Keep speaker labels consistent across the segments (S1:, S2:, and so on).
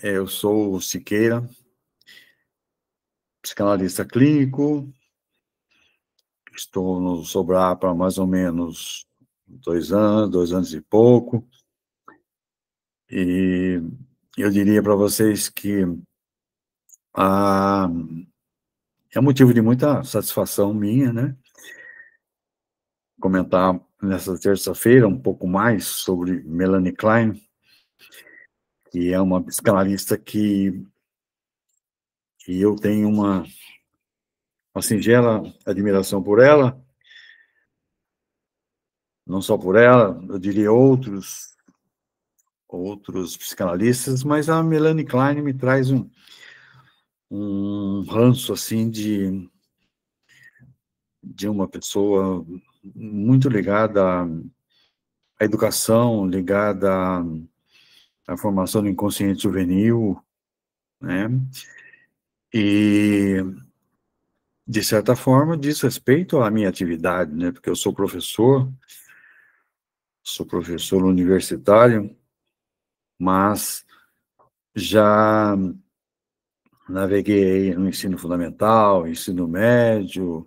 S1: Eu sou o Siqueira, psicanalista clínico, estou no Sobrap há mais ou menos 2 anos e pouco, e eu diria para vocês que ah, é motivo de muita satisfação minha, né, comentar nessa terça-feira um pouco mais sobre Melanie Klein, que é uma psicanalista que eu tenho uma singela admiração por ela, não só por ela, eu diria outros psicanalistas, mas a Melanie Klein me traz um ranço, assim, de uma pessoa muito ligada à educação, ligada à formação do inconsciente juvenil, né, e, de certa forma, diz respeito à minha atividade, né, porque eu sou professor universitário, mas já naveguei no ensino fundamental, ensino médio,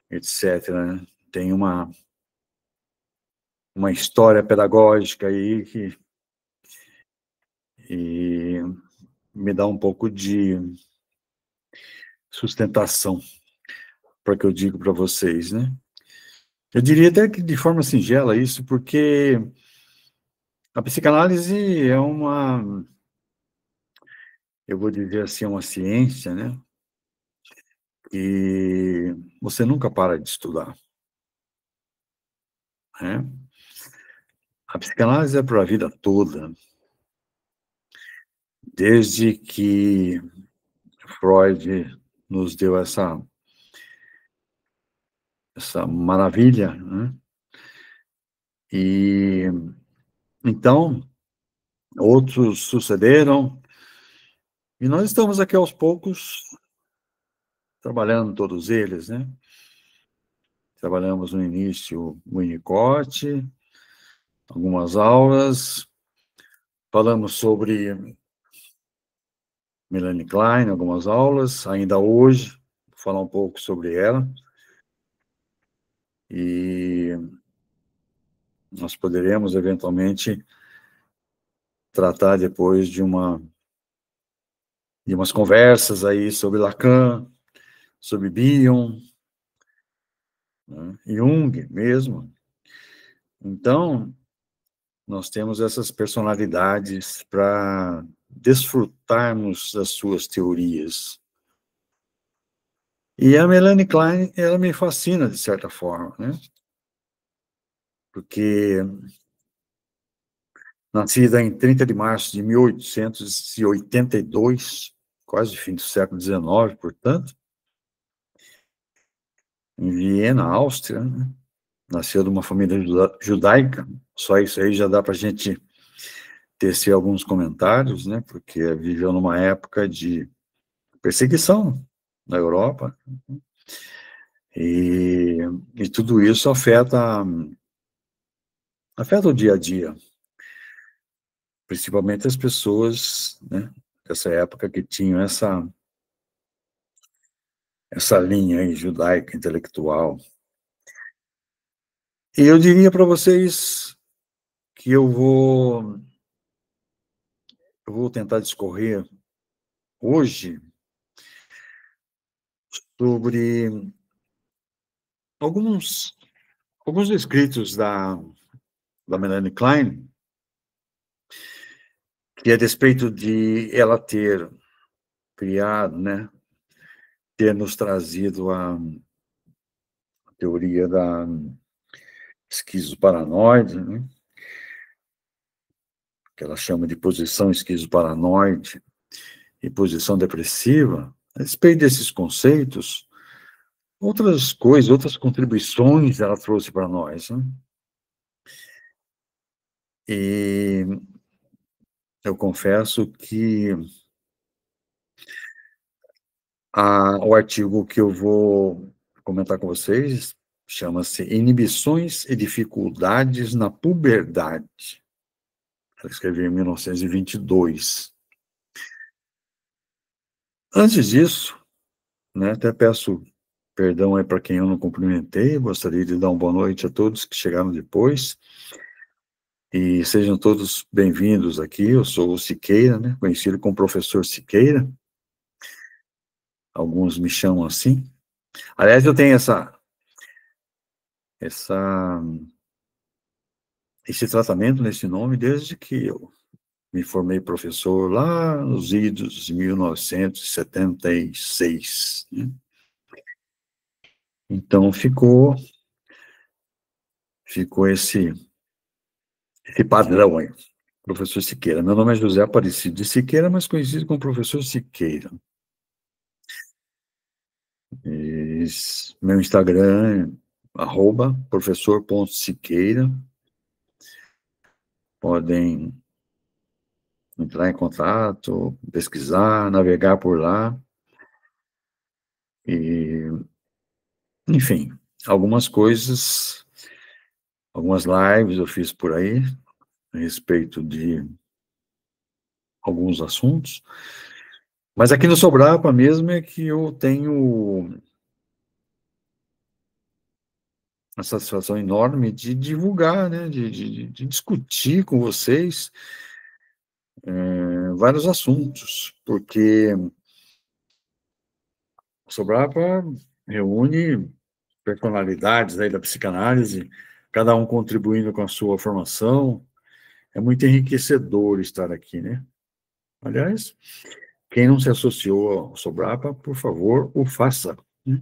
S1: etc., né? Tem uma história pedagógica aí e me dá um pouco de sustentação para que eu digo para vocês, né? Eu diria até que de forma singela isso, porque a psicanálise é eu vou dizer assim, uma ciência, né? E você nunca para de estudar, né? A psicanálise é para a vida toda, desde que Freud nos deu essa maravilha, né? E então outros sucederam, e nós estamos aqui aos poucos trabalhando todos eles, né? Trabalhamos no início o Winnicott, algumas aulas, falamos sobre Melanie Klein, algumas aulas, ainda hoje, vou falar um pouco sobre ela, e nós poderemos, eventualmente, tratar depois de umas conversas aí sobre Lacan, sobre Bion, né? Jung mesmo. Então, nós temos essas personalidades para desfrutarmos das suas teorias. E a Melanie Klein, ela me fascina, de certa forma, né? Porque, nascida em 30 de março de 1882, quase fim do século XIX, portanto, em Viena, Áustria, né? Nasceu de uma família judaica, só isso aí já dá para a gente tecer alguns comentários, né? Porque viveu numa época de perseguição na Europa, e, e tudo isso afeta o dia a dia, principalmente as pessoas, né, dessa época que tinham essa linha aí judaica intelectual. E eu diria para vocês que eu vou tentar discorrer hoje sobre alguns escritos da Melanie Klein, que é a despeito de ela ter criado, né, ter nos trazido a teoria da esquizoparanoide, né, que ela chama de posição esquizoparanoide e posição depressiva. A respeito desses conceitos, outras coisas, outras contribuições ela trouxe para nós, né? E eu confesso que o artigo que eu vou comentar com vocês chama-se Inibições e Dificuldades na Puberdade. Ela escreveu em 1922. Antes disso, né, até peço perdão aí para quem eu não cumprimentei, gostaria de dar uma boa noite a todos que chegaram depois, e sejam todos bem-vindos aqui. Eu sou o Siqueira, né, conhecido como Professor Siqueira, alguns me chamam assim. Aliás, eu tenho essa, esse tratamento nesse nome desde que eu me formei professor lá nos idos de 1976, né? Então ficou esse padrão aí, professor Siqueira. Meu nome é José Aparecido de Siqueira, mas conhecido como professor Siqueira. Meu Instagram é @professor.siqueira. Podem entrar em contato, pesquisar, navegar por lá. E, enfim, algumas coisas, algumas lives eu fiz por aí a respeito de alguns assuntos. Mas aqui no Sobrapa mesmo é que eu tenho uma satisfação enorme de divulgar, né, de discutir com vocês vários assuntos, porque o Sobrapa reúne personalidades aí da psicanálise, cada um contribuindo com a sua formação. É muito enriquecedor estar aqui, né? Aliás, quem não se associou ao Sobrapa, por favor, o faça, né?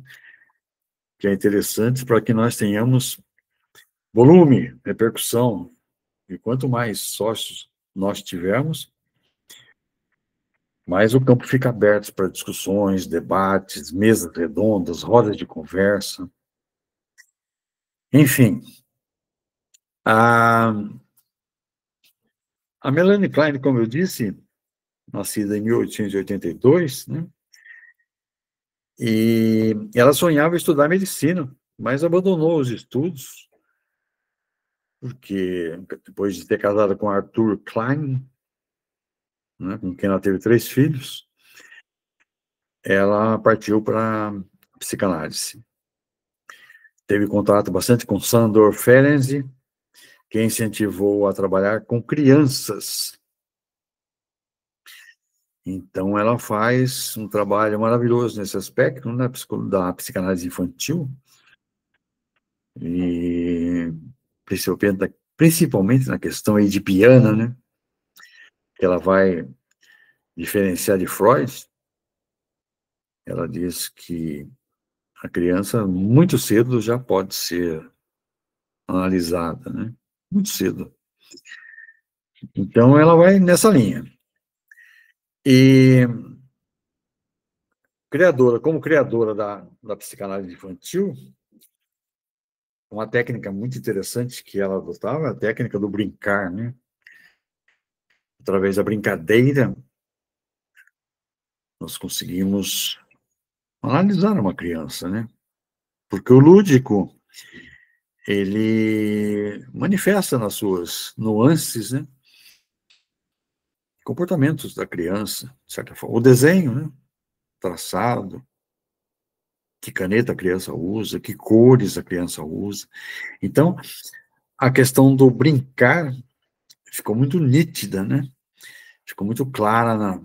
S1: Que é interessante para que nós tenhamos volume, repercussão, e quanto mais sócios nós tivermos, mais o campo fica aberto para discussões, debates, mesas redondas, rodas de conversa. Enfim, a, a Melanie Klein, como eu disse, nascida em 1882, né? E ela sonhava estudar medicina, mas abandonou os estudos, porque depois de ter casado com Arthur Klein, né, com quem ela teve 3 filhos, ela partiu para psicanálise. Teve contato bastante com Sandor Ferenczi, que incentivou a trabalhar com crianças. Então, ela faz um trabalho maravilhoso nesse aspecto, né, da psicanálise infantil, e principalmente na questão edipiana, né, que ela vai diferenciar de Freud. Ela diz que a criança, muito cedo, já pode ser analisada, né, muito cedo. Então, ela vai nessa linha. E como criadora da psicanálise infantil, uma técnica muito interessante que ela adotava, a técnica do brincar, né? Através da brincadeira, nós conseguimos analisar uma criança, né? Porque o lúdico, ele manifesta nas suas nuances, né, comportamentos da criança, de certa forma. O desenho, né, traçado, que caneta a criança usa, que cores a criança usa. Então, a questão do brincar ficou muito nítida, né? Ficou muito clara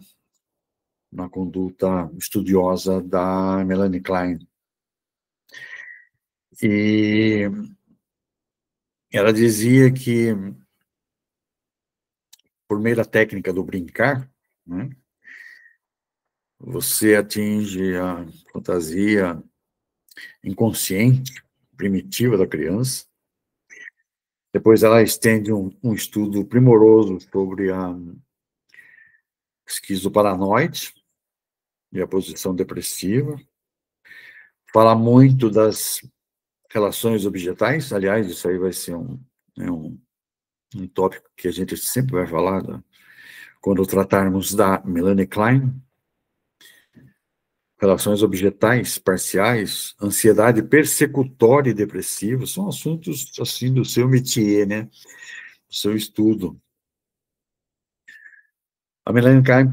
S1: na conduta estudiosa da Melanie Klein. E ela dizia que, por meio da técnica do brincar, né, você atinge a fantasia inconsciente, primitiva da criança. Depois ela estende um estudo primoroso sobre a esquizoparanoide e a posição depressiva. Fala muito das relações objetais. Aliás, isso aí vai ser um tópico que a gente sempre vai falar quando tratarmos da Melanie Klein. Relações objetais parciais, ansiedade persecutória e depressiva, são assuntos, assim, do seu métier, né? Do seu estudo. A Melanie Klein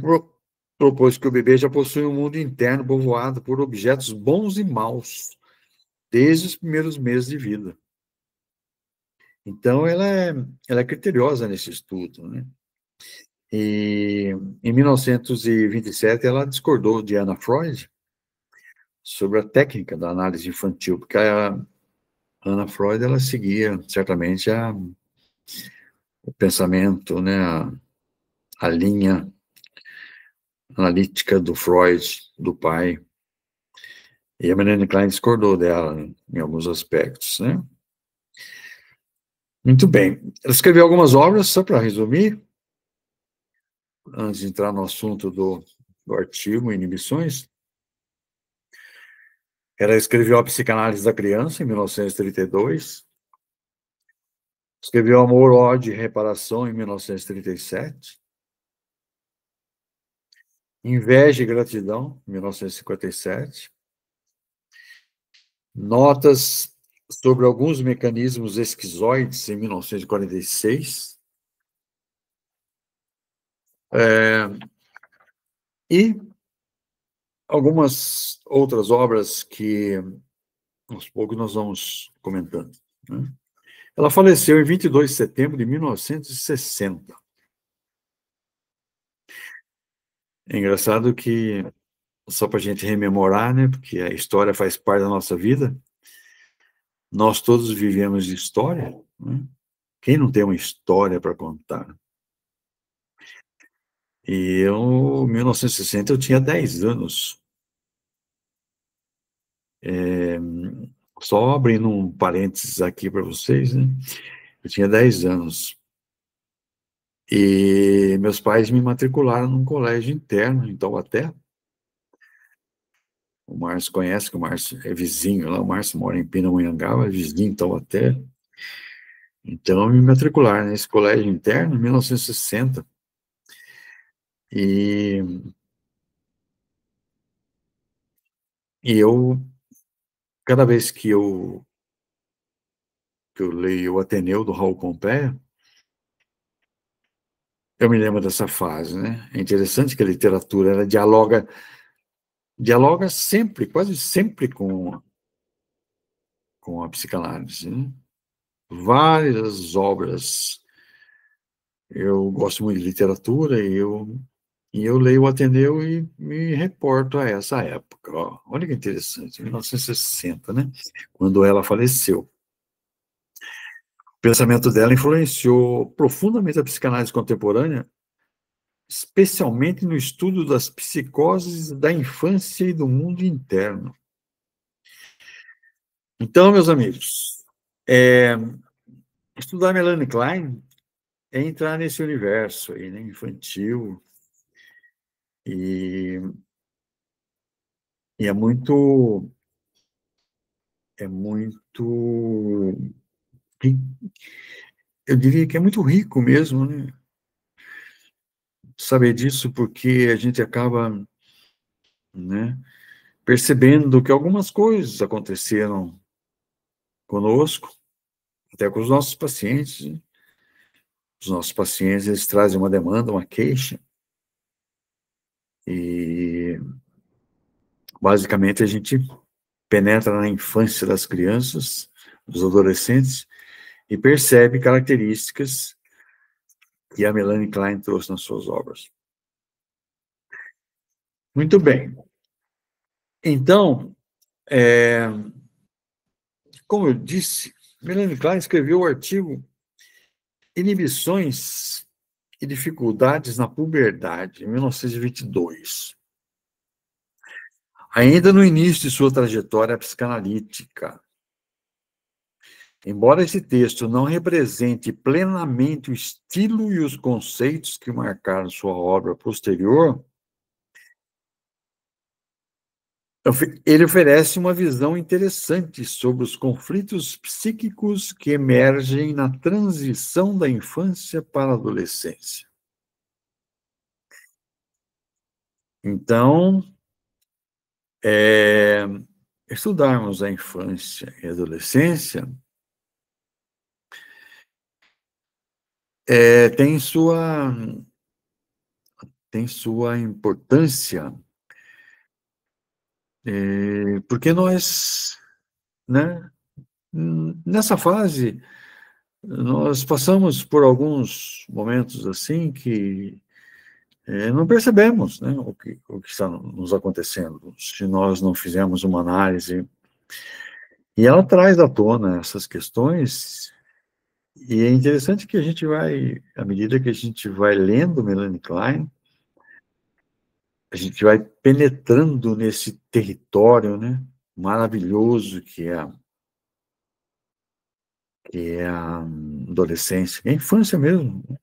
S1: propôs que o bebê já possui um mundo interno povoado por objetos bons e maus, desde os primeiros meses de vida. Então, ela é criteriosa nesse estudo, né? E em 1927 ela discordou de Anna Freud sobre a técnica da análise infantil, porque a Anna Freud ela seguia certamente o pensamento, né, a linha analítica do Freud, do pai. E a Melanie Klein discordou dela em alguns aspectos, né? Muito bem. Ela escreveu algumas obras, só para resumir, antes de entrar no assunto do artigo Inibições. Ela escreveu A Psicanálise da Criança, em 1932. Escreveu Amor, Ódio e Reparação, em 1937. Inveja e Gratidão, em 1957. Notas sobre alguns mecanismos esquizoides, em 1946. E algumas outras obras que, aos poucos, nós vamos comentando, né? Ela faleceu em 22 de setembro de 1960. É engraçado que, só para a gente rememorar, né, porque a história faz parte da nossa vida, nós todos vivemos de história, né? Quem não tem uma história para contar? E eu, em 1960, eu tinha 10 anos. Só abrindo um parênteses aqui para vocês, né? Eu tinha 10 anos. E meus pais me matricularam num colégio interno em Taubaté. O Márcio conhece, que o Márcio é vizinho lá. O Márcio mora em Pindamonhangaba, é vizinho em Taubaté. Então, me matricularam nesse colégio interno em 1960. E eu, cada vez que eu leio o Ateneu, do Raul Pompeia, eu me lembro dessa fase, né? É interessante que a literatura, ela dialoga sempre, quase sempre com a psicanálise, né? Várias obras. Eu gosto muito de literatura e eu leio o Ateneu e me reporto a essa época. Ó, olha que interessante, 1960, né? Quando ela faleceu. O pensamento dela influenciou profundamente a psicanálise contemporânea, especialmente no estudo das psicoses da infância e do mundo interno. Então, meus amigos, estudar Melanie Klein é entrar nesse universo aí, né, infantil, e, e é muito, eu diria que é muito rico mesmo, né, saber disso, porque a gente acaba, né, percebendo que algumas coisas aconteceram conosco, até com os nossos pacientes, né? Os nossos pacientes, eles trazem uma demanda, uma queixa, e basicamente a gente penetra na infância das crianças, dos adolescentes, e percebe características que a Melanie Klein trouxe nas suas obras. Muito bem. Então, como eu disse, Melanie Klein escreveu o artigo Inibições e Dificuldades na Puberdade, em 1922. Ainda no início de sua trajetória psicanalítica. Embora esse texto não represente plenamente o estilo e os conceitos que marcaram sua obra posterior, ele oferece uma visão interessante sobre os conflitos psíquicos que emergem na transição da infância para a adolescência. Então, estudarmos a infância e a adolescência tem tem sua importância, porque nós, né, nessa fase, nós passamos por alguns momentos assim que não percebemos, né, o que está nos acontecendo, se nós não fizermos uma análise. E ela traz à tona essas questões, e é interessante que a gente vai, à medida que a gente vai lendo Melanie Klein, a gente vai penetrando nesse território, né, maravilhoso que é a adolescência, é a infância mesmo, né?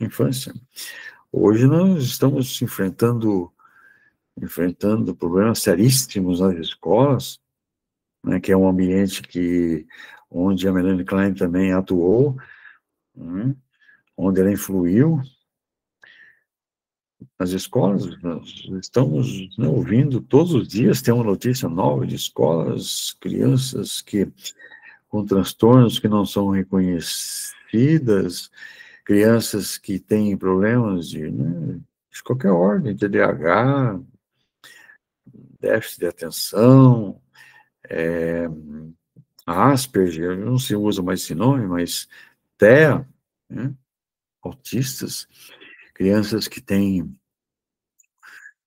S1: Infância. Hoje nós estamos enfrentando problemas seríssimos nas escolas, né, que é um ambiente onde a Melanie Klein também atuou, né, onde ela influiu nas escolas. Nós estamos, né, ouvindo todos os dias, tem uma notícia nova de escolas, crianças com transtornos que não são reconhecidas, crianças que têm problemas né, de qualquer ordem, TDAH, déficit de atenção, Asperger, não se usa mais esse nome, mas TEA, né, autistas, crianças que têm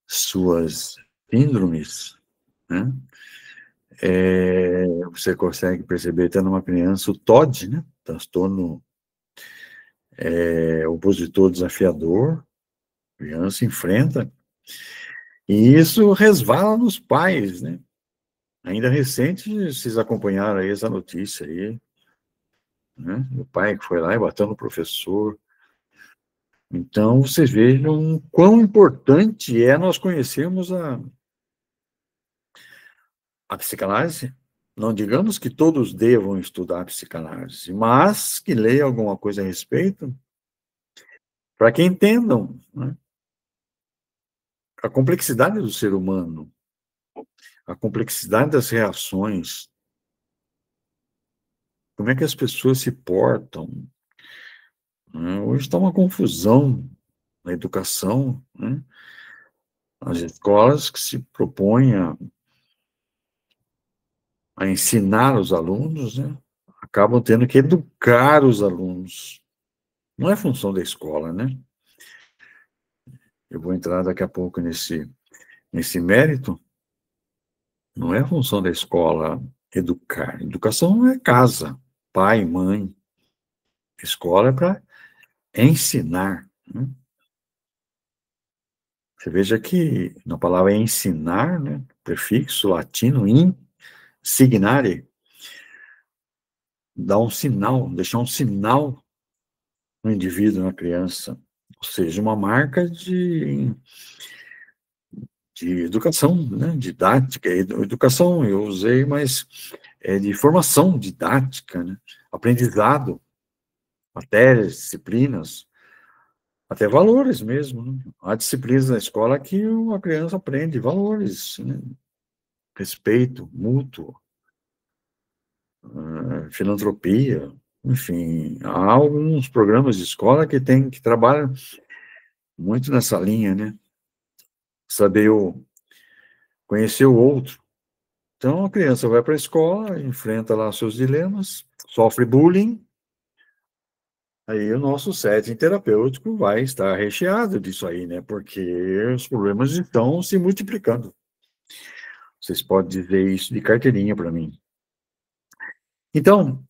S1: suas síndromes, né? Você consegue perceber até numa criança o TOD, né? Transtorno opositor desafiador, a criança enfrenta, e isso resvala nos pais, né? Ainda recente, vocês acompanharam aí essa notícia aí, né? O pai que foi lá e bateu no professor. Então, vocês vejam quão importante é nós conhecermos a psicanálise. Não digamos que todos devam estudar psicanálise, mas que leiam alguma coisa a respeito, para que entendam, né, a complexidade do ser humano, a complexidade das reações, como é que as pessoas se portam, né? Hoje está uma confusão na educação, né? As escolas que se propõem a ensinar os alunos, né, acabam tendo que educar os alunos. Não é função da escola, né? Eu vou entrar daqui a pouco nesse mérito. Não é função da escola educar. Educação não é casa, pai, mãe. Escola é para ensinar, né? Você veja que na palavra ensinar, né, prefixo latino, signare, dá um sinal, deixar um sinal no indivíduo, na criança. Ou seja, uma marca de educação, né, didática. Educação eu usei, mas de formação didática, né, aprendizado, matérias, disciplinas, até valores mesmo, né? Há disciplinas na escola que uma criança aprende valores, né, respeito mútuo, filantropia, enfim, há alguns programas de escola que trabalham muito nessa linha, né, saber conhecer o outro. Então, a criança vai para a escola, enfrenta lá seus dilemas, sofre bullying, aí o nosso setting terapêutico vai estar recheado disso aí, né? Porque os problemas estão se multiplicando. Vocês podem dizer isso de carteirinha para mim. Então,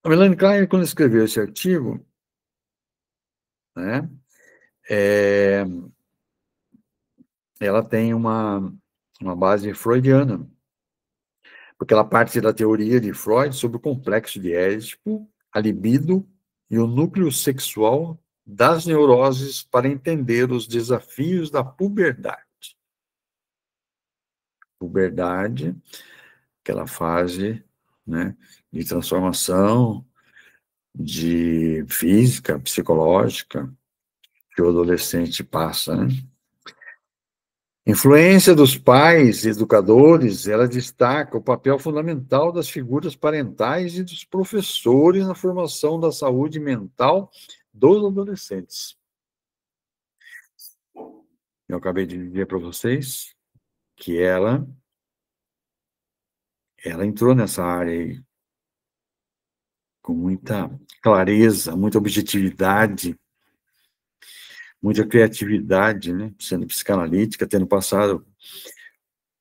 S1: a Melanie Klein, quando escreveu esse artigo, né, ela tem uma base freudiana, porque ela parte da teoria de Freud sobre o complexo de Édipo, a libido e o núcleo sexual das neuroses para entender os desafios da puberdade. Puberdade, aquela fase, né, de transformação de física, psicológica, que o adolescente passa, né? Influência dos pais, educadores, ela destaca o papel fundamental das figuras parentais e dos professores na formação da saúde mental dos adolescentes. eu acabei de dizer para vocês que ela entrou nessa área aí com muita clareza, muita objetividade, muita criatividade, né? Sendo psicanalítica, tendo passado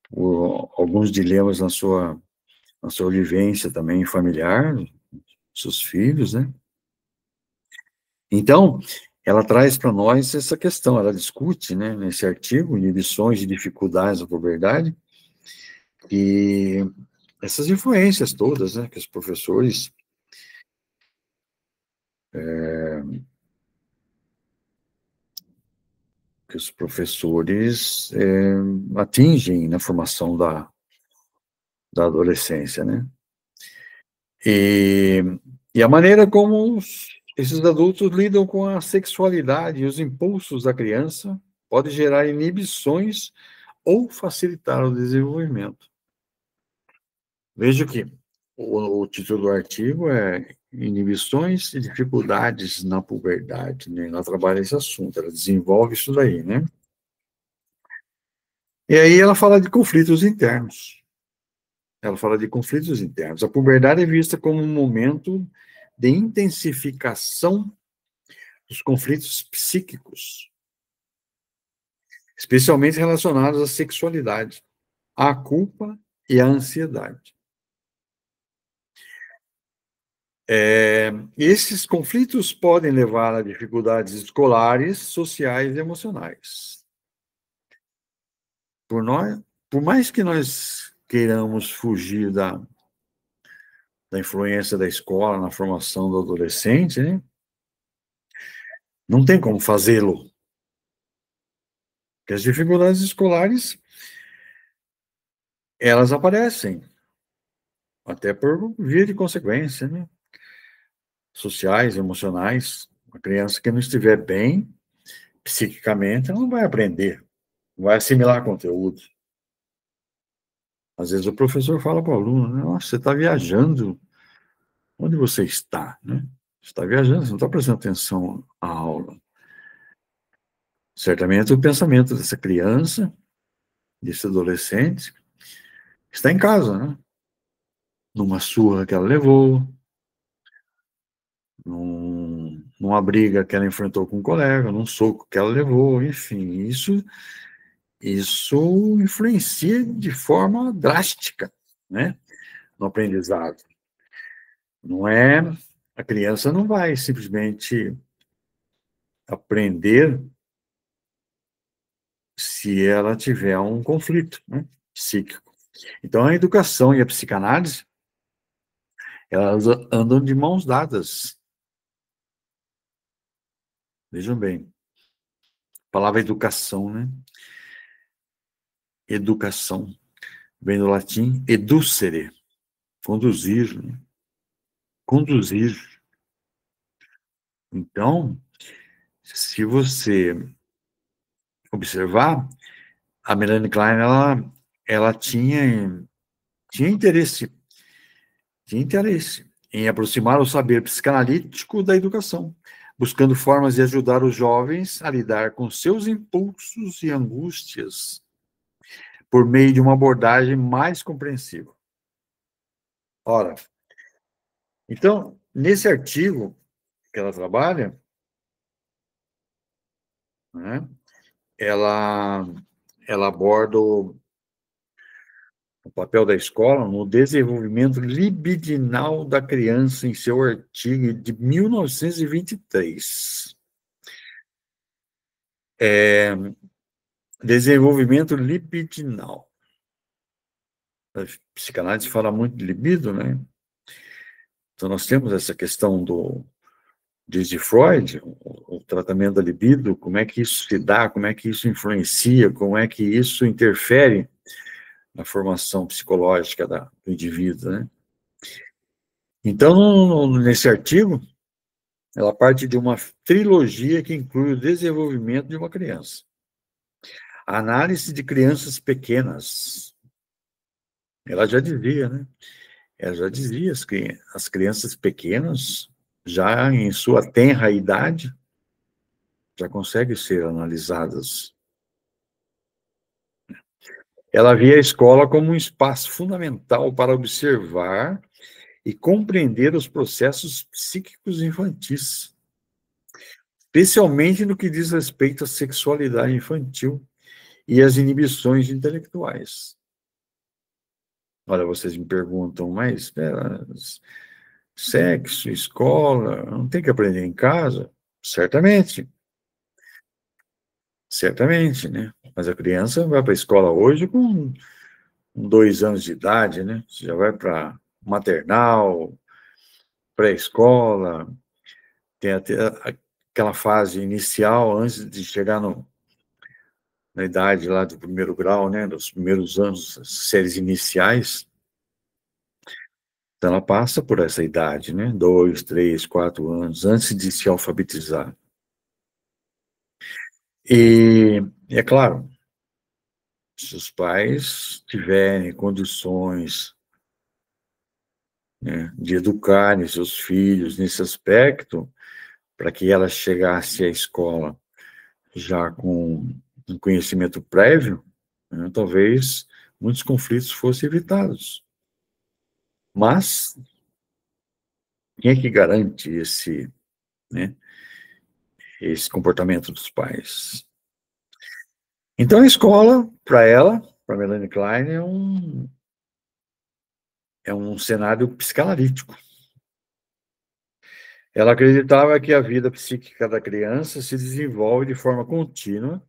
S1: por alguns dilemas na sua vivência também familiar, seus filhos, né? Então, ela traz para nós essa questão, ela discute, né, nesse artigo, inibições e dificuldades da puberdade, e essas influências todas, né, que os professores atingem na formação da adolescência, né? E, e a maneira como esses adultos lidam com a sexualidade e os impulsos da criança pode gerar inibições ou facilitar o desenvolvimento. Veja que o título do artigo é Inibições e Dificuldades na Puberdade, né? Ela trabalha esse assunto, ela desenvolve isso daí, né? E aí ela fala de conflitos internos. Ela fala de conflitos internos. A puberdade é vista como um momento de intensificação dos conflitos psíquicos, especialmente relacionados à sexualidade, à culpa e à ansiedade. Esses conflitos podem levar a dificuldades escolares, sociais e emocionais. Por mais que nós queiramos fugir da influência da escola na formação do adolescente, né? Não tem como fazê-lo. Porque as dificuldades escolares, elas aparecem, até por via de consequência, né? Sociais, emocionais. Uma criança que não estiver bem, psiquicamente, ela não vai aprender, não vai assimilar conteúdo. Às vezes o professor fala para o aluno, né? Nossa, você está viajando. Onde você está, né? Você está viajando, você não está prestando atenção à aula. Certamente o pensamento dessa criança, desse adolescente, está em casa, né? Numa surra que ela levou, numa briga que ela enfrentou com um colega, num soco que ela levou, enfim, isso influencia de forma drástica, né, no aprendizado. Não é, a criança não vai simplesmente aprender se ela tiver um conflito, né, psíquico. Então, a educação e a psicanálise, elas andam de mãos dadas. Vejam bem, a palavra educação, né? Educação vem do latim educere, conduzir, né? Conduzir. Então, se você observar, a Melanie Klein, ela tinha interesse em aproximar o saber psicanalítico da educação, buscando formas de ajudar os jovens a lidar com seus impulsos e angústias por meio de uma abordagem mais compreensiva. Ora, então, nesse artigo que ela trabalha, né, ela aborda o papel da escola no desenvolvimento libidinal da criança em seu artigo de 1923. Desenvolvimento libidinal. A psicanálise fala muito de libido, né? Então, nós temos essa questão desde Freud, o tratamento da libido, como é que isso se dá, como é que isso influencia, como é que isso interfere na formação psicológica do indivíduo, né? Então, nesse artigo, ela parte de uma trilogia que inclui o desenvolvimento de uma criança. A análise de crianças pequenas. Ela já dizia, né? Ela já dizia que as crianças pequenas, já em sua tenra idade, já conseguem ser analisadas Ela via a escola como um espaço fundamental para observar e compreender os processos psíquicos infantis, especialmente no que diz respeito à sexualidade infantil e às inibições intelectuais. Olha, vocês me perguntam, mas espera, sexo, escola, não tem que aprender em casa? Certamente, certamente, né? Mas a criança vai para a escola hoje com 2 anos de idade, né? Você já vai para maternal, pré-escola, tem até aquela fase inicial antes de chegar na idade lá do primeiro grau, né? Dos primeiros anos, séries iniciais. Então ela passa por essa idade, né? 2, 3, 4 anos antes de se alfabetizar. E é claro, se os pais tiverem condições, né, de educarem seus filhos nesse aspecto, para que ela chegasse à escola já com um conhecimento prévio, né, talvez muitos conflitos fossem evitados. Mas quem é que garante né, esse comportamento dos pais? Então a escola, para ela, para Melanie Klein, é um cenário psicanalítico. Ela acreditava que a vida psíquica da criança se desenvolve de forma contínua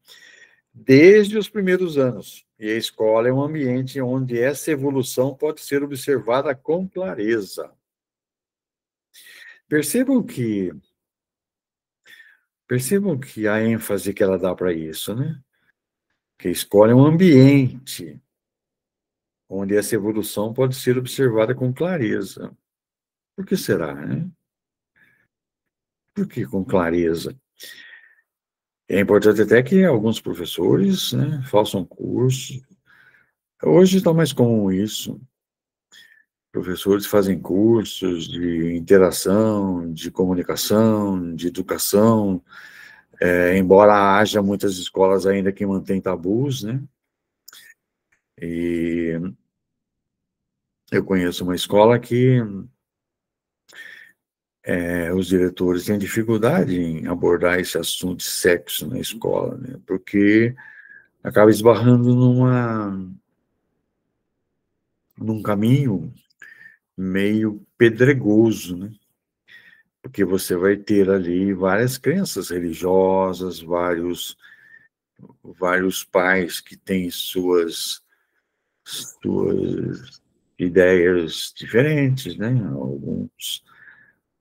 S1: desde os primeiros anos, e a escola é um ambiente onde essa evolução pode ser observada com clareza. Percebam que, percebam que a ênfase que ela dá para isso, né? Que a escola é um ambiente onde essa evolução pode ser observada com clareza. Por que será, né? Por que com clareza? É importante até que alguns professores, né, façam curso. Hoje está mais comum isso. Professores fazem cursos de interação, de comunicação, de educação, embora haja muitas escolas ainda que mantêm tabus, né? E eu conheço uma escola que os diretores têm dificuldade em abordar esse assunto de sexo na escola, né? Porque acaba esbarrando num caminho meio pedregoso, né? Porque você vai ter ali várias crenças religiosas, vários pais que têm suas ideias diferentes, né? Alguns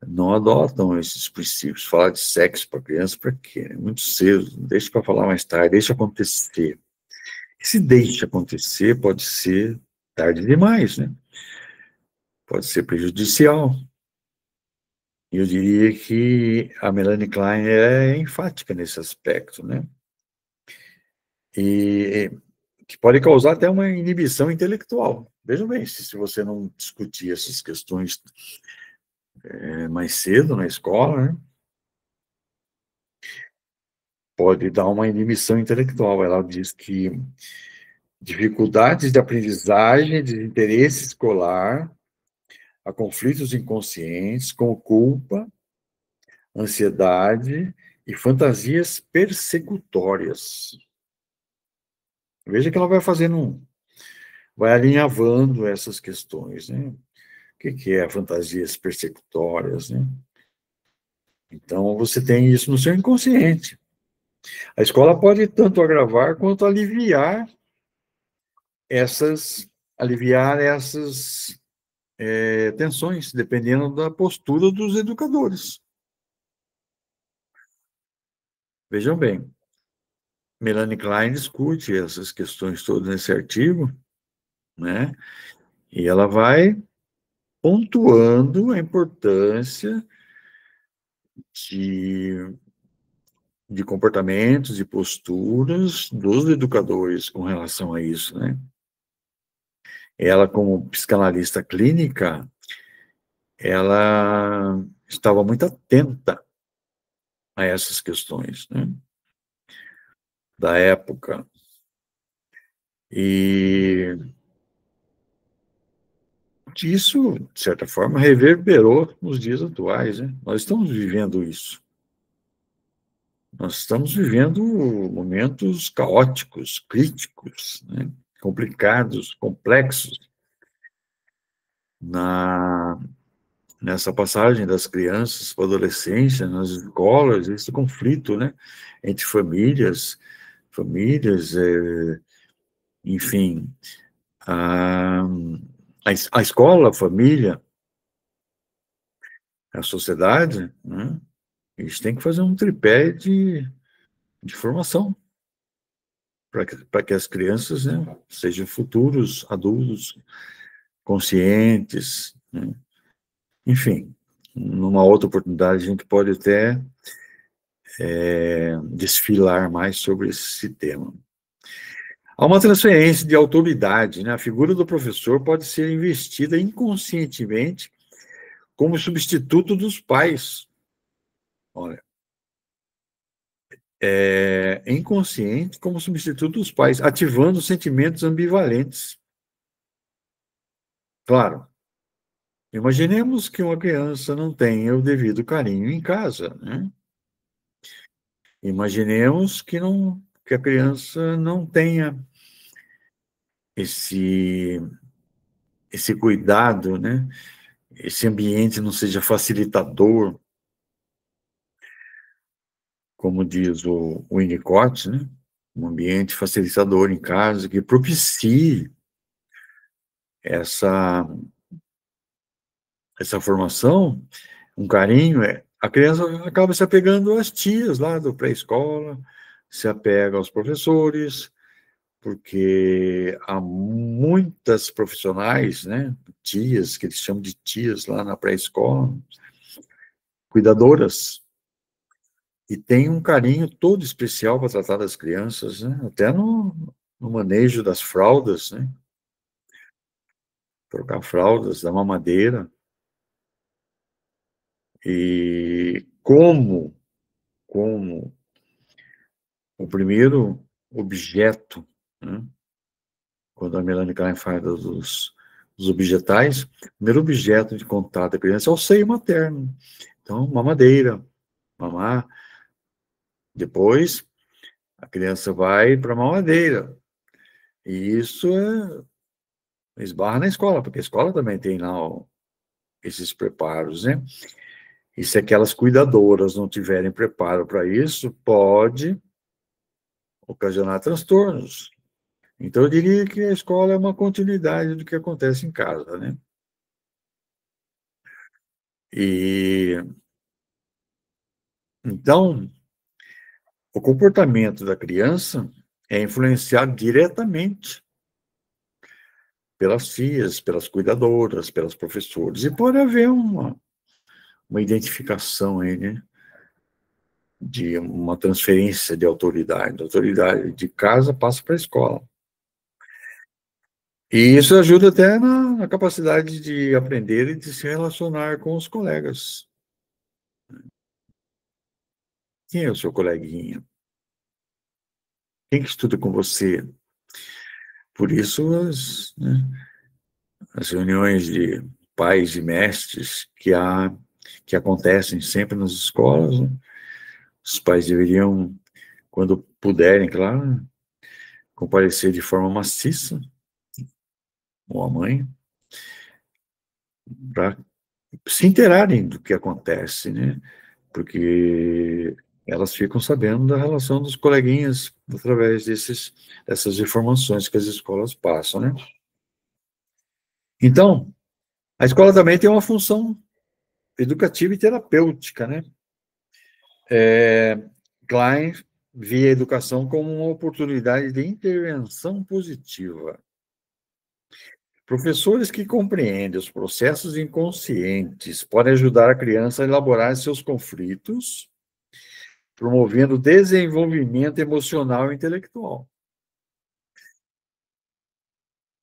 S1: não adotam esses princípios. Falar de sexo para criança, para quê? É muito cedo, deixa para falar mais tarde, deixa acontecer. E se deixa acontecer, pode ser tarde demais, né? Pode ser prejudicial. E eu diria que a Melanie Klein é enfática nesse aspecto, né? E que pode causar até uma inibição intelectual. Vejam bem, se você não discutir essas questões mais cedo na escola, né, pode dar uma inibição intelectual. Ela diz que dificuldades de aprendizagem, de interesse escolar, a conflitos inconscientes, com culpa, ansiedade e fantasias persecutórias. Veja que ela vai vai alinhavando essas questões, né? O que é fantasias persecutórias, né? Então, você tem isso no seu inconsciente. A escola pode tanto agravar quanto aliviar essas tensões, dependendo da postura dos educadores. Vejam bem, Melanie Klein discute essas questões todas nesse artigo, né? E ela vai pontuando a importância de comportamentos e posturas dos educadores com relação a isso, né? Ela, como psicanalista clínica, ela estava muito atenta a essas questões, né, da época. E isso, de certa forma, reverberou nos dias atuais, né? Nós estamos vivendo isso. Nós estamos vivendo momentos caóticos, críticos, né? Complicados, complexos, na, nessa passagem das crianças para a adolescência, nas escolas, esse conflito, né? Entre famílias, enfim, a, a escola, a família, a sociedade, né? Eles têm que fazer um tripé de formação para que as crianças, né, sejam futuros adultos conscientes, né? Enfim, numa outra oportunidade a gente pode até desfilar mais sobre esse tema. Há uma transferência de autoridade, né? A figura do professor pode ser investida inconscientemente como substituto dos pais. Olha, inconsciente como substituto dos pais, ativando sentimentos ambivalentes. Claro, imaginemos que uma criança não tenha o devido carinho em casa, né? Imaginemos que a criança não tenha esse, esse cuidado, né? Esse ambiente não seja facilitador, como diz o Winnicott, né? Um ambiente facilitador em casa que propicie essa, essa formação, um carinho, a criança acaba se apegando às tias lá do pré-escola, se apega aos professores, porque há muitas profissionais, né, tias, que eles chamam de tias lá na pré-escola, cuidadoras, e tem um carinho todo especial para tratar das crianças, né, até no manejo das fraldas, né, trocar fraldas, dar mamadeira, e como o primeiro objeto, né, quando a Melanie Klein fala dos objetais, o primeiro objeto de contato da criança é o seio materno. Então, mamadeira, mamar. Depois, a criança vai para a mamadeira. E isso esbarra na escola, porque a escola também tem lá esses preparos, né? E se aquelas cuidadoras não tiverem preparo para isso, pode ocasionar transtornos. Então, eu diria que a escola é uma continuidade do que acontece em casa, né? E, então, o comportamento da criança é influenciado diretamente pelas tias, pelas cuidadoras, pelas professoras, e pode haver uma identificação aí, né, de uma transferência de autoridade. A autoridade de casa passa para a escola. E isso ajuda até na capacidade de aprender e de se relacionar com os colegas. Quem é o seu coleguinha? Quem que estuda com você? Por isso, as reuniões de pais e mestres que acontecem sempre nas escolas, né? Os pais deveriam, quando puderem, claro, comparecer de forma maciça, ou a mãe, para se interarem do que acontece, né? Porque elas ficam sabendo da relação dos coleguinhas através dessas informações que as escolas passam, né? Então, a escola também tem uma função educativa e terapêutica, né? Klein via a educação como uma oportunidade de intervenção positiva. Professores que compreendem os processos inconscientes podem ajudar a criança a elaborar seus conflitos, promovendo desenvolvimento emocional e intelectual.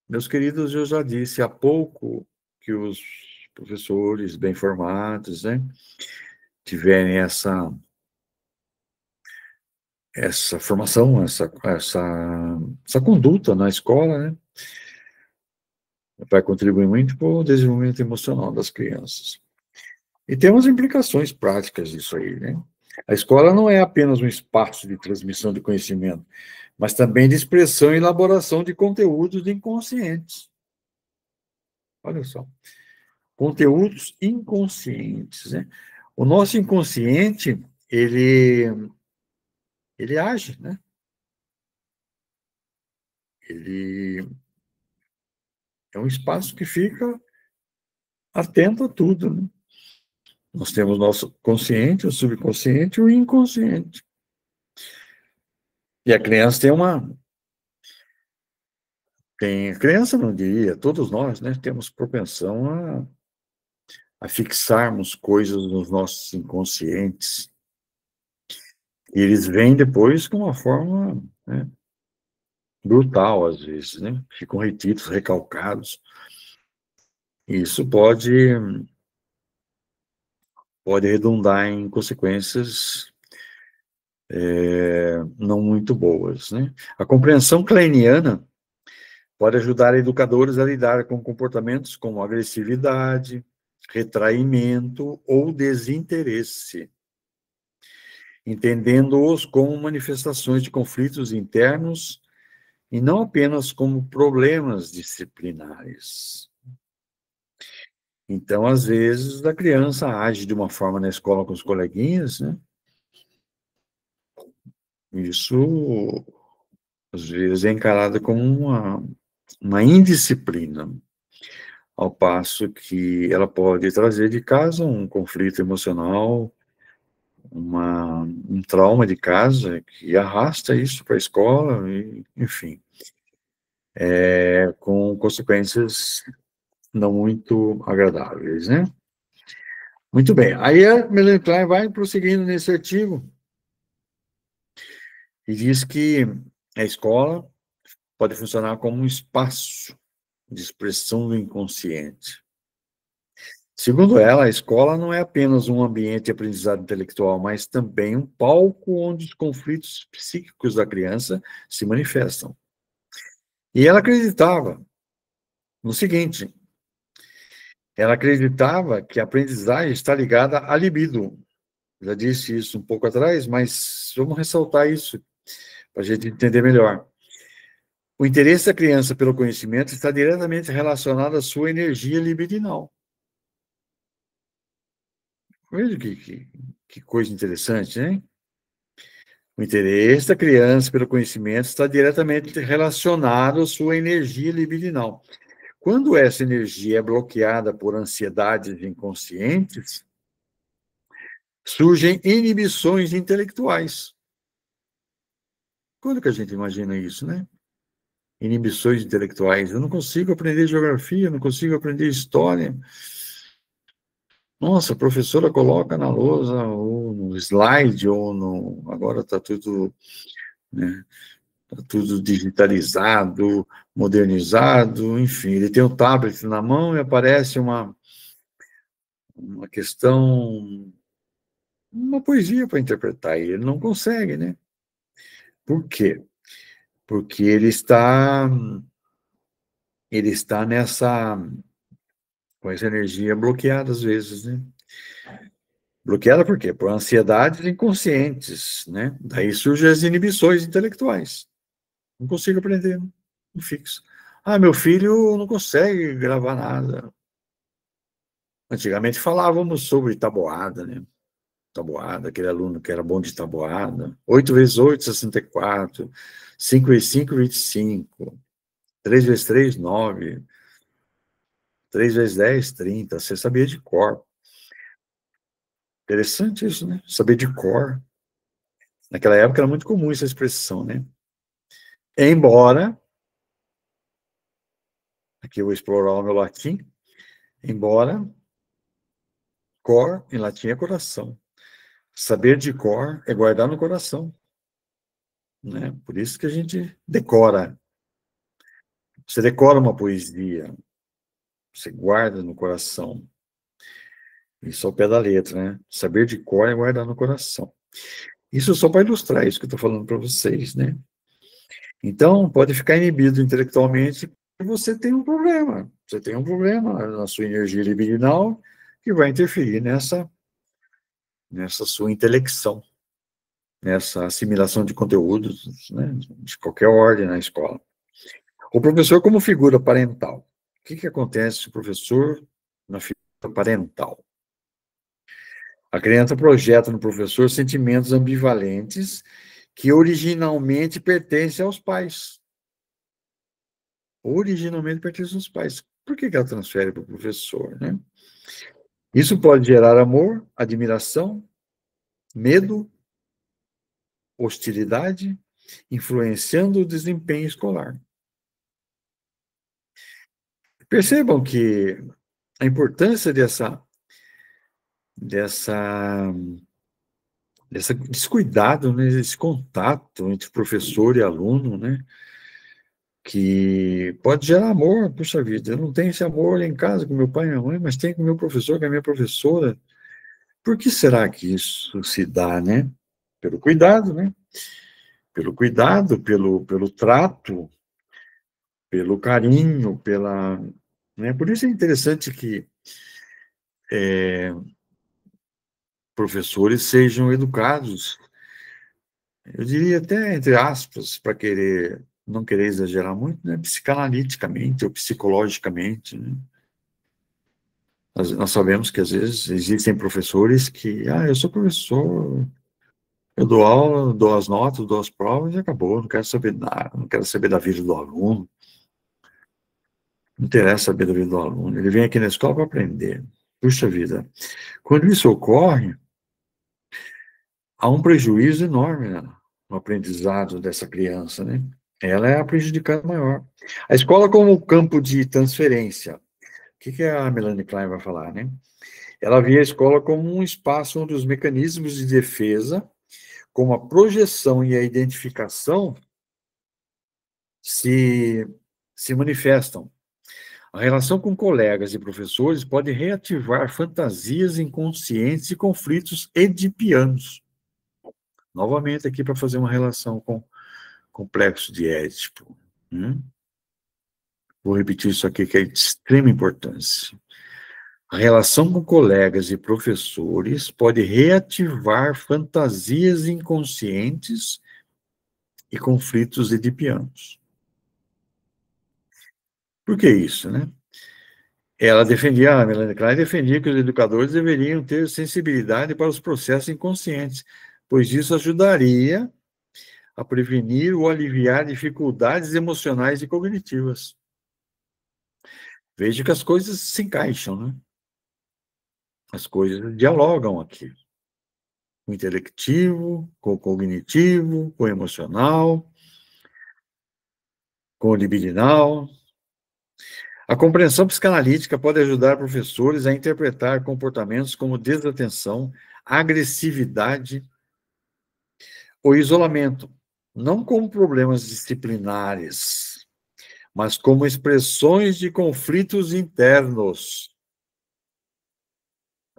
S1: Meus queridos, eu já disse há pouco que os professores bem formados, né, tiverem essa formação, essa conduta na escola, né? Vai contribuir muito para o desenvolvimento emocional das crianças. E tem umas implicações práticas disso aí, né? A escola não é apenas um espaço de transmissão de conhecimento, mas também de expressão e elaboração de conteúdos inconscientes. Olha só, conteúdos inconscientes, né? O nosso inconsciente, ele age, né? Ele é um espaço que fica atento a tudo, né? Nós temos nosso consciente, o subconsciente e o inconsciente. E a criança a criança não diria, todos nós, né, temos propensão a fixarmos coisas nos nossos inconscientes. E eles vêm depois com uma forma, né, brutal, às vezes, né? Ficam retidos, recalcados. E isso pode redundar em consequências não muito boas, né? A compreensão kleiniana pode ajudar educadores a lidar com comportamentos como agressividade, retraimento ou desinteresse, entendendo-os como manifestações de conflitos internos e não apenas como problemas disciplinares. Então, às vezes, a criança age de uma forma na escola com os coleguinhas, né? Isso, às vezes, é encarado como uma indisciplina, ao passo que ela pode trazer de casa um conflito emocional, um trauma de casa que arrasta isso para a escola, e, enfim, com consequências não muito agradáveis, né? Muito bem. Aí a Melanie Klein vai prosseguindo nesse artigo e diz que a escola pode funcionar como um espaço de expressão do inconsciente. Segundo ela, a escola não é apenas um ambiente de aprendizado intelectual, mas também um palco onde os conflitos psíquicos da criança se manifestam. E ela acreditava no seguinte: ela acreditava que a aprendizagem está ligada à libido. Já disse isso um pouco atrás, mas vamos ressaltar isso para a gente entender melhor. O interesse da criança pelo conhecimento está diretamente relacionado à sua energia libidinal. Veja que coisa interessante, né? O interesse da criança pelo conhecimento está diretamente relacionado à sua energia libidinal. Quando essa energia é bloqueada por ansiedades inconscientes, surgem inibições intelectuais. Quando que a gente imagina isso, né? Inibições intelectuais. Eu não consigo aprender geografia, não consigo aprender história. Nossa, a professora coloca na lousa, ou no slide, ou no... Agora está tudo, né, tá tudo digitalizado, modernizado, enfim. Ele tem o tablet na mão e aparece uma questão, uma poesia para interpretar, e ele não consegue, né? Por quê? Porque ele está com essa energia bloqueada às vezes, né? Bloqueada por quê? Por ansiedades inconscientes, né? Daí surgem as inibições intelectuais. Não consigo aprender, não fixo. Ah, meu filho não consegue gravar nada. Antigamente falávamos sobre tabuada, né? Tabuada, aquele aluno que era bom de tabuada. 8 vezes 8, 64. 5 vezes 5, 25. 3 vezes 3, 9. 3 vezes 10, 30. Você sabia de cor. Interessante isso, né? Saber de cor. Naquela época era muito comum essa expressão, né? Embora, aqui eu vou explorar o meu latim, embora, cor em latim é coração. Saber de cor é guardar no coração, né? Por isso que a gente decora. Você decora uma poesia, você guarda no coração. Isso ao pé da letra, né? Saber de cor é guardar no coração. Isso só para ilustrar isso que eu estou falando para vocês, né? Então, pode ficar inibido intelectualmente porque você tem um problema. Você tem um problema na sua energia libidinal que vai interferir nessa sua intelecção, nessa assimilação de conteúdos, né, de qualquer ordem na escola. O professor como figura parental. O que acontece se o professor na figura parental? A criança projeta no professor sentimentos ambivalentes que originalmente pertencem aos pais. Originalmente pertencem aos pais. Por que ela transfere para o professor, né? Isso pode gerar amor, admiração, medo, hostilidade, influenciando o desempenho escolar. Percebam que a importância dessa desse cuidado, né, esse contato entre professor e aluno, né, que pode gerar amor. Puxa vida, eu não tenho esse amor em casa com meu pai e minha mãe, mas tenho com meu professor, com a minha professora. Por que será que isso se dá, né? Pelo cuidado, né? Pelo cuidado, pelo trato, pelo carinho, né? Por isso é interessante que professores sejam educados, eu diria até entre aspas, para não querer exagerar muito, né? Psicanaliticamente ou psicologicamente, né? Nós sabemos que às vezes existem professores que, eu sou professor, eu dou aula, dou as notas, dou as provas e acabou, não quero saber nada, não quero saber da vida do aluno, não interessa saber da vida do aluno, ele vem aqui na escola para aprender. Puxa vida, quando isso ocorre, há um prejuízo enorme, né, no aprendizado dessa criança, né? Ela é a prejudicada maior. A escola como campo de transferência. O que a Melanie Klein vai falar, né? Ela via a escola como um espaço onde os mecanismos de defesa, como a projeção e a identificação, se, se manifestam. A relação com colegas e professores pode reativar fantasias inconscientes e conflitos edipianos. Novamente, aqui para fazer uma relação com o complexo de Édipo. Vou repetir isso aqui, que é de extrema importância. A relação com colegas e professores pode reativar fantasias inconscientes e conflitos edipianos. Por que isso, né? A Melanie Klein defendia que os educadores deveriam ter sensibilidade para os processos inconscientes, pois isso ajudaria a prevenir ou aliviar dificuldades emocionais e cognitivas. Veja que as coisas se encaixam, né? As coisas dialogam aqui. Com o intelectivo, com o cognitivo, com o emocional, com o libidinal. A compreensão psicanalítica pode ajudar professores a interpretar comportamentos como desatenção, agressividade ou isolamento, não como problemas disciplinares, mas como expressões de conflitos internos.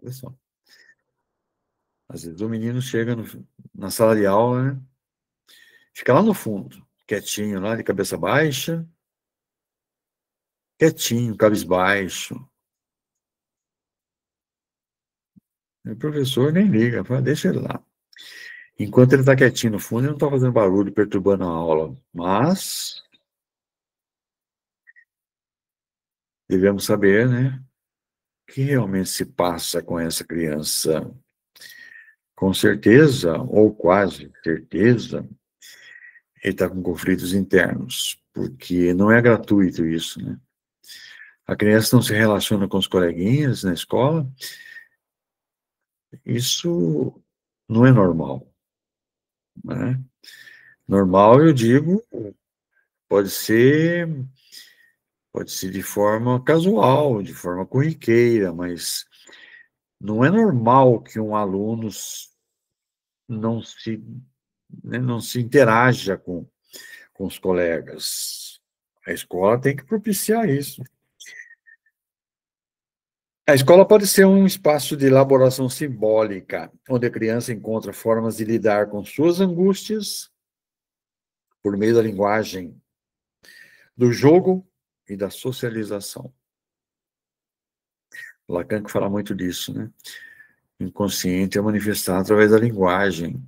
S1: Olha só. Às vezes o menino chega na sala de aula, né? Fica lá no fundo, quietinho, lá de cabeça baixa, quietinho, cabisbaixo. O professor nem liga, fala, deixa ele lá. Enquanto ele está quietinho no fundo, ele não está fazendo barulho, perturbando a aula. Mas devemos saber, né, o que realmente se passa com essa criança. Com certeza, ou quase certeza, ele está com conflitos internos, porque não é gratuito isso, né? A criança não se relaciona com os coleguinhas na escola, isso não é normal, né? Normal, eu digo, pode ser de forma casual, de forma corriqueira, mas não é normal que um aluno não se, né, não se interaja com os colegas. A escola tem que propiciar isso. A escola pode ser um espaço de elaboração simbólica, onde a criança encontra formas de lidar com suas angústias por meio da linguagem, do jogo e da socialização. Lacan que fala muito disso, né? O inconsciente é manifestado através da linguagem.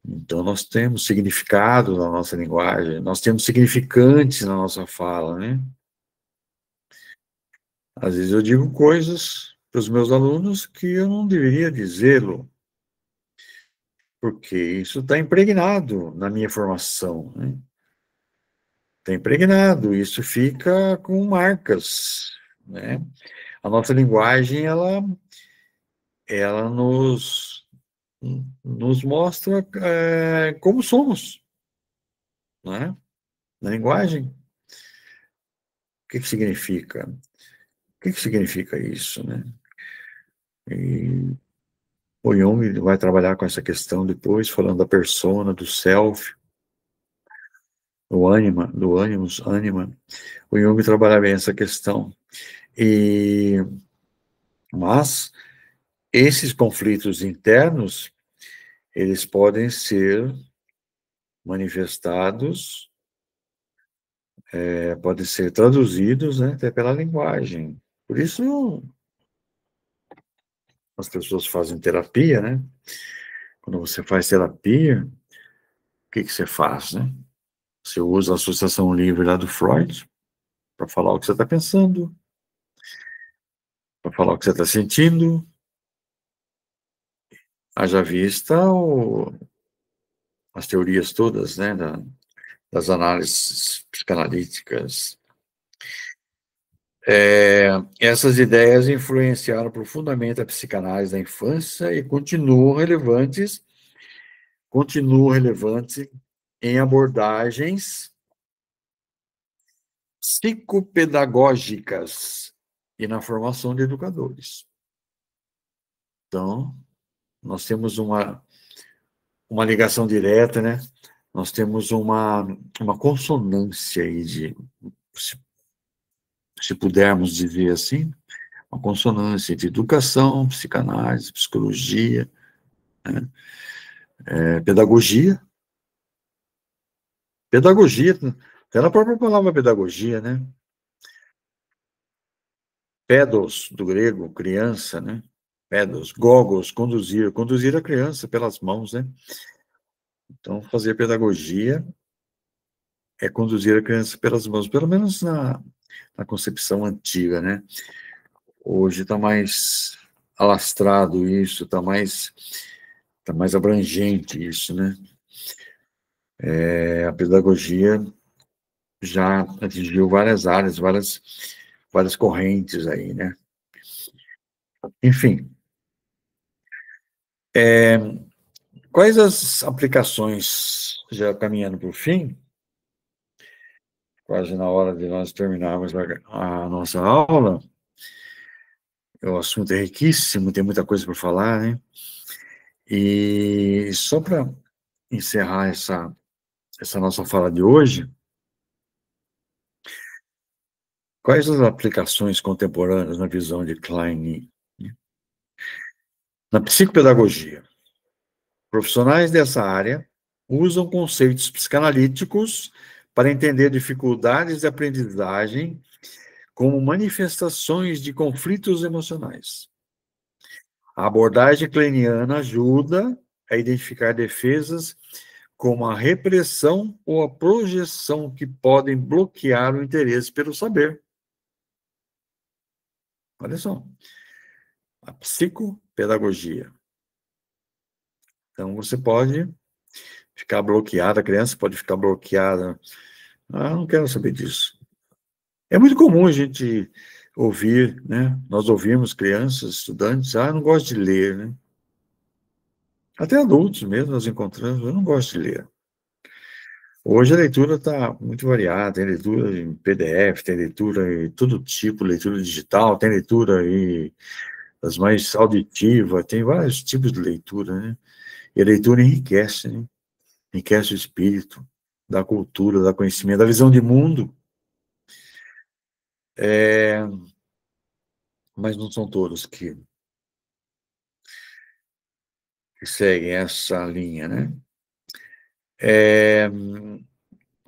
S1: Então, nós temos significado na nossa linguagem, nós temos significantes na nossa fala, né? Às vezes eu digo coisas para os meus alunos que eu não deveria dizê-lo, porque isso está impregnado na minha formação, né? Está impregnado, isso fica com marcas, né? A nossa linguagem, ela nos mostra como somos, né? Na linguagem. O que significa? O que significa isso, né? E o Jung vai trabalhar com essa questão depois, falando da persona, do self, do ânima, do ânimos, ânima. O Jung trabalha bem essa questão. Mas esses conflitos internos, eles podem ser manifestados, podem ser traduzidos, né, até pela linguagem. Por isso, as pessoas fazem terapia, né? Quando você faz terapia, o que você faz, né? Você usa a associação livre lá do Freud para falar o que você está pensando, para falar o que você está sentindo, haja vista as teorias todas, né, das análises psicanalíticas. Essas ideias influenciaram profundamente a psicanálise da infância e continuam relevantes em abordagens psicopedagógicas e na formação de educadores. Então, nós temos uma ligação direta, né? Nós temos uma consonância aí se pudermos dizer assim, uma consonância de educação, psicanálise, psicologia, né? Pedagogia, até na própria palavra pedagogia, né? Pedos, do grego, criança, né? Pedos, gogos, conduzir a criança pelas mãos, né? Então, fazer pedagogia é conduzir a criança pelas mãos, pelo menos na concepção antiga, né? Hoje está mais alastrado isso, está mais abrangente isso, né? A pedagogia já atingiu várias áreas, várias correntes aí, né? Enfim, quais as aplicações, já caminhando para o fim, quase na hora de nós terminarmos a nossa aula, o assunto é riquíssimo, tem muita coisa para falar, né? E só para encerrar essa nossa fala de hoje, quais as aplicações contemporâneas na visão de Klein? Na psicopedagogia, profissionais dessa área usam conceitos psicanalíticos para entender dificuldades de aprendizagem como manifestações de conflitos emocionais. A abordagem kleiniana ajuda a identificar defesas como a repressão ou a projeção que podem bloquear o interesse pelo saber. Olha só, a psicopedagogia. Então, você pode ficar bloqueada, a criança pode ficar bloqueada. Não quero saber disso. É muito comum a gente ouvir, né? Nós ouvimos crianças, estudantes, não gosto de ler, né? Até adultos mesmo nós encontramos, eu não gosto de ler. Hoje a leitura está muito variada, tem leitura em PDF, tem leitura em todo tipo, leitura digital, tem leitura aí das mais auditivas, tem vários tipos de leitura, né? E a leitura enriquece, né? Enriquece o espírito, da cultura, da conhecimento, da visão de mundo. mas não são todos que seguem essa linha, né?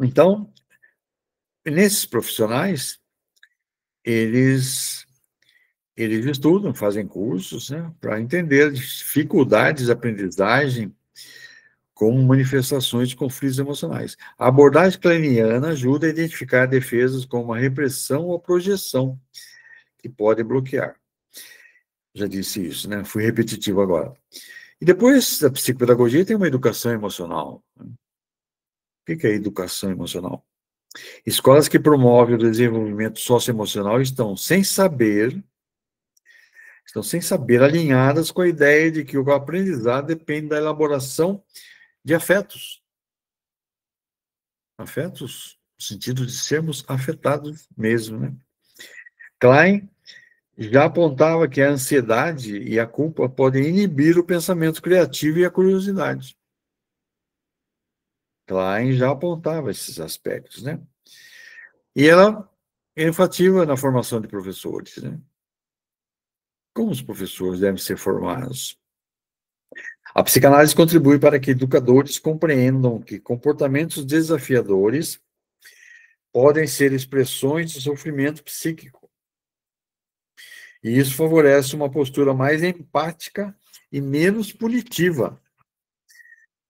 S1: Então, nesses profissionais, eles estudam, fazem cursos, né, para entender as dificuldades de aprendizagem como manifestações de conflitos emocionais. A abordagem kleiniana ajuda a identificar defesas como a repressão ou projeção, que podem bloquear. Já disse isso, né? Fui repetitivo agora. E depois da psicopedagogia tem uma educação emocional. O que é educação emocional? Escolas que promovem o desenvolvimento socioemocional estão sem saber alinhadas com a ideia de que o aprendizado depende da elaboração de afetos. Afetos, no sentido de sermos afetados mesmo, né? Klein já apontava que a ansiedade e a culpa podem inibir o pensamento criativo e a curiosidade. Klein já apontava esses aspectos, né? E ela enfatiza na formação de professores, né? Como os professores devem ser formados? A psicanálise contribui para que educadores compreendam que comportamentos desafiadores podem ser expressões de sofrimento psíquico. E isso favorece uma postura mais empática e menos punitiva.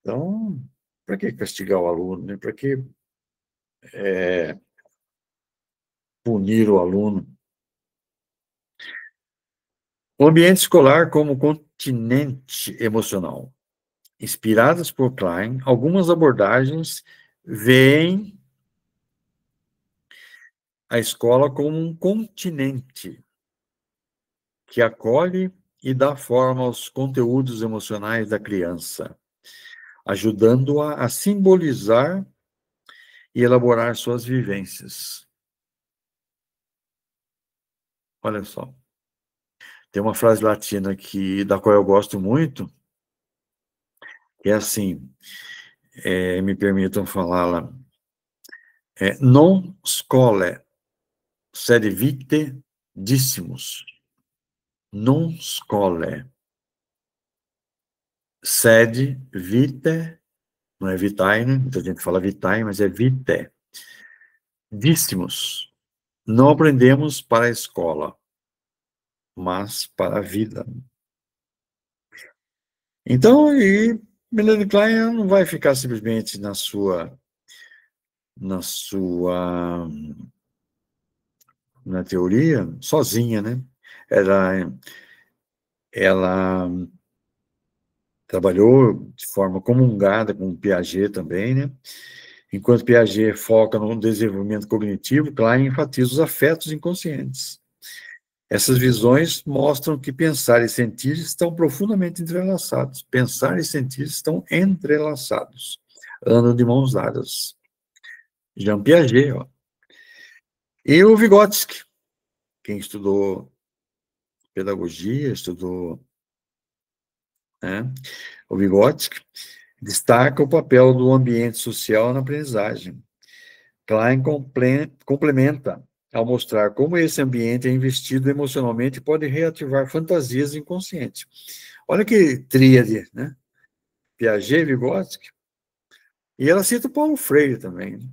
S1: Então, para que castigar o aluno? Né? Para que punir o aluno? O ambiente escolar como continente emocional. Inspiradas por Klein, algumas abordagens veem a escola como um continente que acolhe e dá forma aos conteúdos emocionais da criança, ajudando-a a simbolizar e elaborar suas vivências. Olha só. Tem uma frase latina da qual eu gosto muito, que é assim, me permitam falá-la, non scole sed vitae dissimus. Non scole sed vitae, não é vitae, né? Muita gente fala vitae, mas é vitae. Dissimus. Não aprendemos para a escola, mas para a vida. Então, Melanie Klein não vai ficar simplesmente na teoria, sozinha, né? Ela trabalhou de forma comungada com Piaget também, né? Enquanto Piaget foca no desenvolvimento cognitivo, Klein enfatiza os afetos inconscientes. Essas visões mostram que pensar e sentir estão profundamente entrelaçados. Pensar e sentir estão entrelaçados, andam de mãos dadas. Jean Piaget, ó. E o Vygotsky, quem estudou pedagogia, né? O Vygotsky destaca o papel do ambiente social na aprendizagem. Klein complementa ao mostrar como esse ambiente é investido emocionalmente e pode reativar fantasias inconscientes. Olha que tríade, né? Piaget, Vygotsky. E ela cita o Paulo Freire também. Né?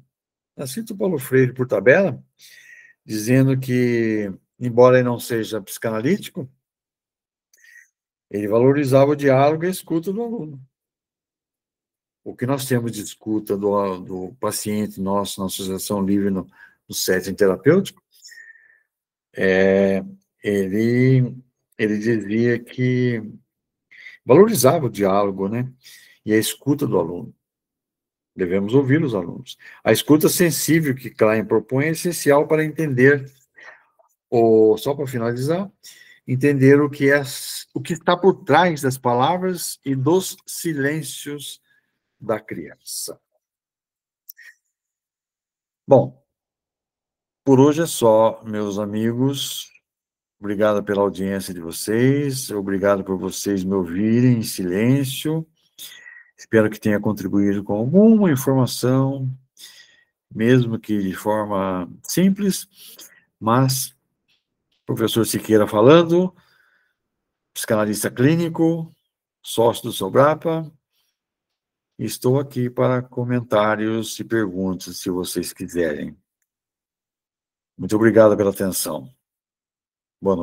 S1: Ela cita o Paulo Freire por tabela, dizendo que, embora ele não seja psicanalítico, ele valorizava o diálogo e a escuta do aluno. O que nós temos de escuta do paciente nosso na associação livre no setting terapêutico, ele dizia que valorizava o diálogo, né? E a escuta do aluno. Devemos ouvir os alunos. A escuta sensível que Klein propõe é essencial para entender, só para finalizar, entender o que está por trás das palavras e dos silêncios da criança. Bom, por hoje é só, meus amigos. Obrigado pela audiência de vocês, obrigado por vocês me ouvirem em silêncio. Espero que tenha contribuído com alguma informação, mesmo que de forma simples, mas Professor Siqueira falando, psicanalista clínico, sócio do Sobrapa. Estou aqui para comentários e perguntas, se vocês quiserem. Muito obrigado pela atenção. Boa noite.